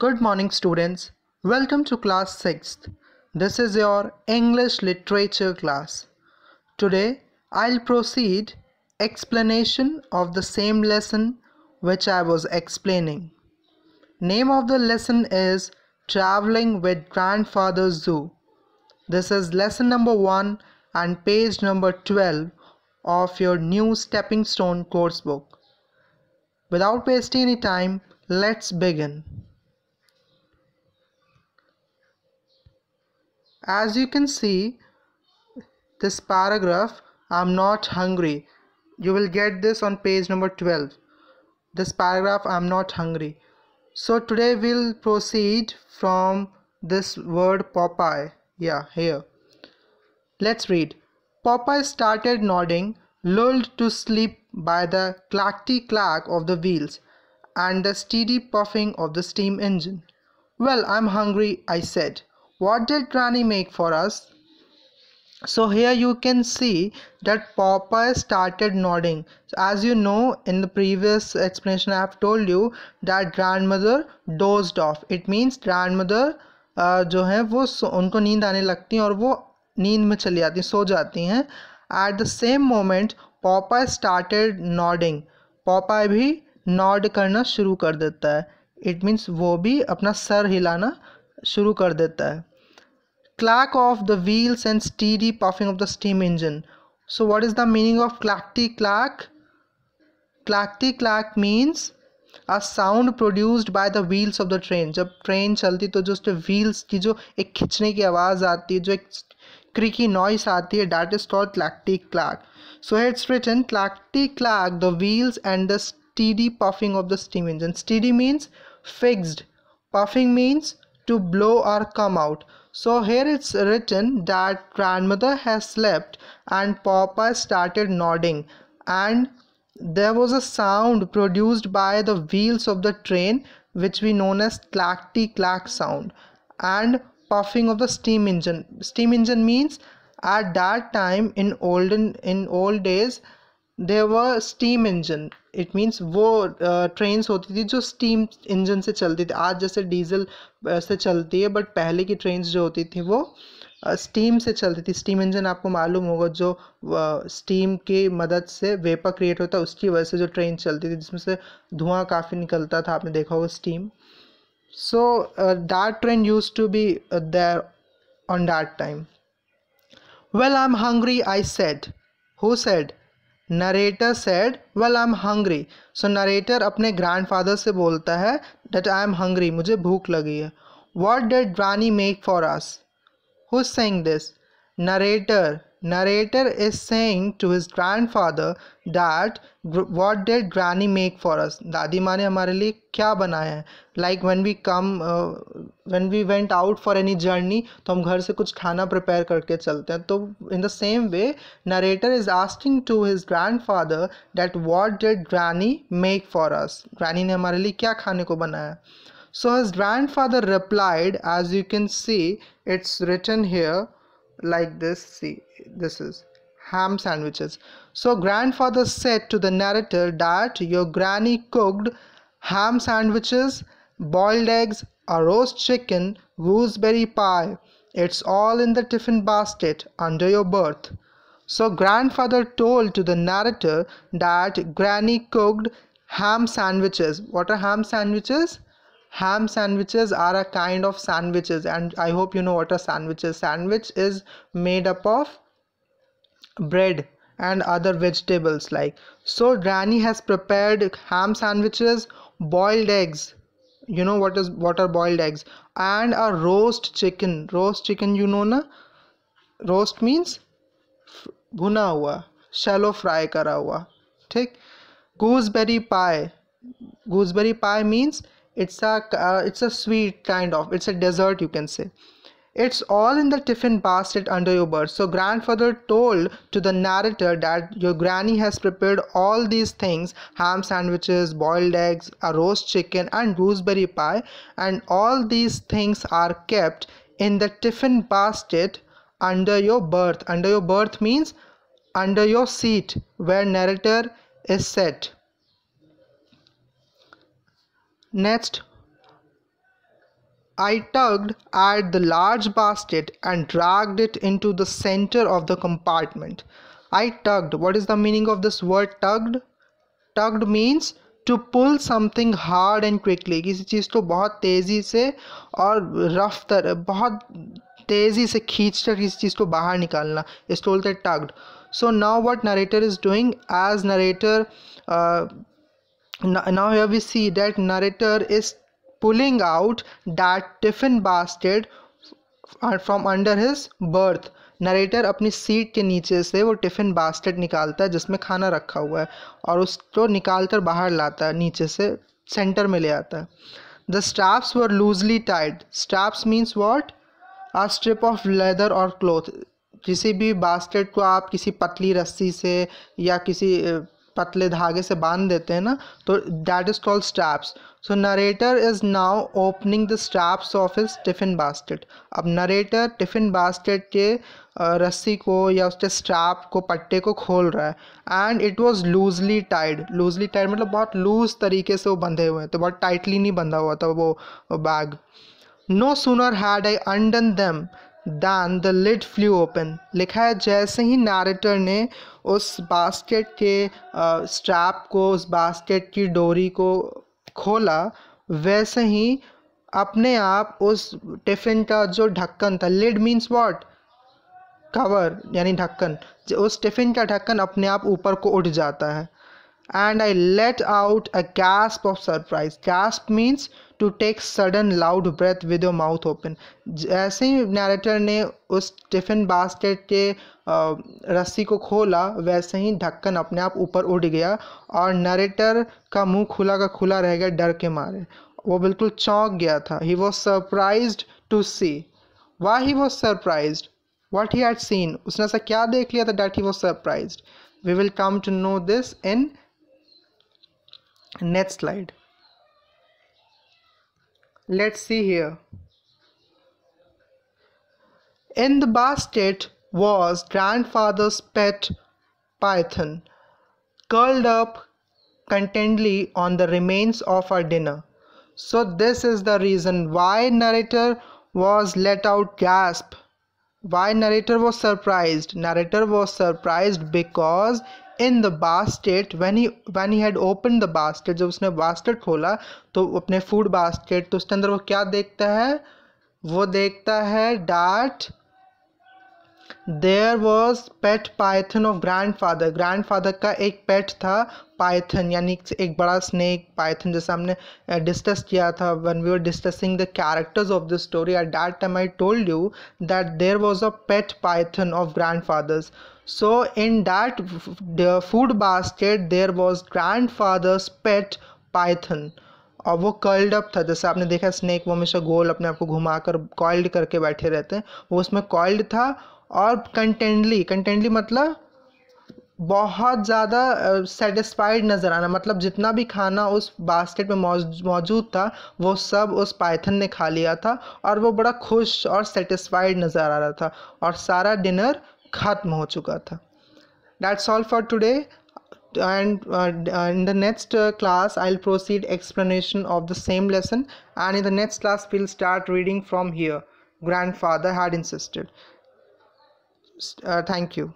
Good morning, students. Welcome to class 6th. This is your English literature class. Today, I'll proceed explanation of the same lesson which I was explaining. Name of the lesson is Traveling with Grandfather Zoo. This is lesson number 1 and page number 12 of your new Stepping Stone course book. Without wasting any time, let's begin. As you can see, this paragraph, I'm not hungry. You will get this on page number 12. This paragraph, I'm not hungry. So today we'll proceed from this word Popeye. Yeah, here. Let's read. Popeye started nodding, lulled to sleep by the clackety-clack of the wheels and the steady puffing of the steam engine. Well, I'm hungry, I said. What did Granny make for us? So here you can see that Popeye started nodding. So as you know, in the previous explanation I have told you that grandmother dozed off. It means grandmother जो है वो उनको नींद आने लगती है और वो नींद में चली जाती हैं, सो जाती हैं. At the same moment, Popeye started nodding. Popeye भी नॉड करना शुरू कर देता है. It means वो भी अपना सर हिलाना शुरू कर देता है. Clack of the wheels and steady puffing of the steam engine. So what is the meaning of clackety clack? Clackety clack means a sound produced by the wheels of the train. जब train चलती तो जो उसके wheels की जो एक खिंचने की आवाज़ आती है, जो एक creaky noise आती है, that is called clackety clack. So here it's written clackety clack the wheels and the steady puffing of the steam engine. Steady means fixed. Puffing means to blow or come out. So here it's written that grandmother has slept and Popeye started nodding, and there was a sound produced by the wheels of the train which we known as clackety clack sound and puffing of the steam engine. Steam engine means at that time in old days there were steam engine. It means वो trains होती थी जो steam engine से चलती थी. आज जैसे diesel से चलती है, बट पहले की ट्रेन्स जो होती थी वो स्टीम से चलती थी. स्टीम इंजन आपको मालूम होगा, जो स्टीम की मदद से वेपर क्रिएट होता है, उसकी वजह से जो ट्रेन चलती थी जिसमें से धुआं काफ़ी निकलता था, आपने देखा होगा steam. So that train used to be there on that time. Well, I'm hungry, I said. Who said? Narrator said, well, I'm hungry. So narrator अपने grandfather से बोलता है that I am hungry, मुझे भूख लगी है. What did Granny make for us? Who's saying this? Narrator. Narrator is saying to his grandfather that what did Granny make for us? दादी माँ ने हमारे लिए क्या बनाया है? Like when we went out for any journey, तो हम घर से कुछ खाना prepare करके चलते हैं. तो in the same way, narrator is asking to his grandfather that what did Granny make for us? Granny ने हमारे लिए क्या खाने को बनाया? So his grandfather replied, as you can see, it's written here like this. See, this is ham sandwiches. So grandfather said to the narrator that your granny cooked ham sandwiches, boiled eggs, a roast chicken, gooseberry pie. It's all in the tiffin basket under your berth. So grandfather told to the narrator that granny cooked ham sandwiches. What are ham sandwiches? Ham sandwiches are a kind of sandwiches, and I hope you know what a sandwich is. Sandwich is made up of bread and other vegetables like. So Granny has prepared ham sandwiches, boiled eggs. You know what are boiled eggs, and a roast chicken. Roast chicken, you know na? Roast means भुना हुआ, shallow fry करा हुआ. ठीक. Gooseberry pie. Gooseberry pie means it's a sweet kind of, it's a dessert, you can say. It's all in the tiffin basket under your berth. So grandfather told to the narrator that your granny has prepared all these things: ham sandwiches, boiled eggs, a roast chicken and gooseberry pie, and all these things are kept in the tiffin basket under your berth. Under your berth means under your seat where narrator is set. Next, I tugged at the large basket and dragged it into the center of the compartment. I tugged. What is the meaning of this word tugged? Tugged means to pull something hard and quickly. किसी चीज़ को बहुत तेज़ी से और rough तरह बहुत तेज़ी से खींचकर किसी चीज़ को बाहर निकालना, इसको बोलते हैं tugged. So now what narrator is doing, as narrator now here we see that narrator is pulling out that tiffin basket from under his berth. Narrator अपनी सीट के नीचे से वो टिफ़िन बास्केट निकालता है जिसमें खाना रखा हुआ है और उसको निकाल कर बाहर लाता है, नीचे से सेंटर में ले आता है. The straps were loosely tied. Straps means what? A strip of leather और क्लॉथ. किसी भी बास्केट को आप किसी पतली रस्सी से या किसी पतले धागे से बांध देते हैं ना, तो that is called straps. So narrator is now opening the straps of his tiffin basket. अब नरेटर टिफ़िन बास्केट के रस्सी को या उसके स्ट्रैप को, पट्टे को खोल रहा है. And it was loosely tied. Loosely tied मतलब बहुत लूज तरीके से वो बंधे हुए हैं, तो बहुत टाइटली नहीं बंधा हुआ था वो बैग. No sooner had I undone them than the lid flew open. लिखा है जैसे ही नैरेटर ने उस बास्केट के स्ट्रैप को, उस बास्केट की डोरी को खोला, वैसे ही अपने आप उस टिफ़िन का जो ढक्कन था, लिड मीन्स व्हाट? कवर यानी ढक्कन. उस टिफ़िन का ढक्कन अपने आप ऊपर को उठ जाता है. And I let out a gasp of surprise. Gasp means to take sudden loud breath with your mouth open. जैसे ही नैरेटर ने उस टिफ़िन बास्केट के रस्सी को खोला, वैसे ही ढक्कन अपने आप ऊपर उड़ गया और नरेटर का मुंह खुला का खुला रह गया डर के मारे. वो बिल्कुल चौंक गया था. He was surprised to see. Why he was surprised? What he had seen. उसने ऐसा क्या देख लिया था that he was surprised? We will come to know this in next slide. Let's see here. In the basket was grandfather's pet python, curled up contentedly on the remains of our dinner. So this is the reason why narrator was let out gasp. Why narrator was surprised? Narrator was surprised because in the basket, when he had opened the basket, जब उसने basket खोला तो अपने food basket, तो उसके अंदर वो क्या देखता है? वो देखता है that there was pet python of grandfather. grandfather का एक pet था python, यानी एक बड़ा snake python, जैसा हमने डिस्कस किया था when we were discussing the characters of the story. At that time I told you that there was a pet python of grandfather's. So in that the food basket there was grandfather's pet python और वो curled up था. जैसे आपने देखा snake वो हमेशा गोल अपने आप को घुमाकर कॉइल्ड करके बैठे रहते हैं, वो उसमें कॉइल्ड था. और कंटेंटली मतलब बहुत ज़्यादा सेटिस्फाइड नज़र आना, मतलब जितना भी खाना उस बास्केट में मौजूद था वो सब उस पाइथन ने खा लिया था और वो बड़ा खुश और सेटिस्फाइड नज़र आ रहा था और सारा डिनर ख़त्म हो चुका था. That's all for today. And in the next class I'll proceed explanation of the same lesson, and in the next class we'll start reading from here. Grandfather had insisted. Thank you.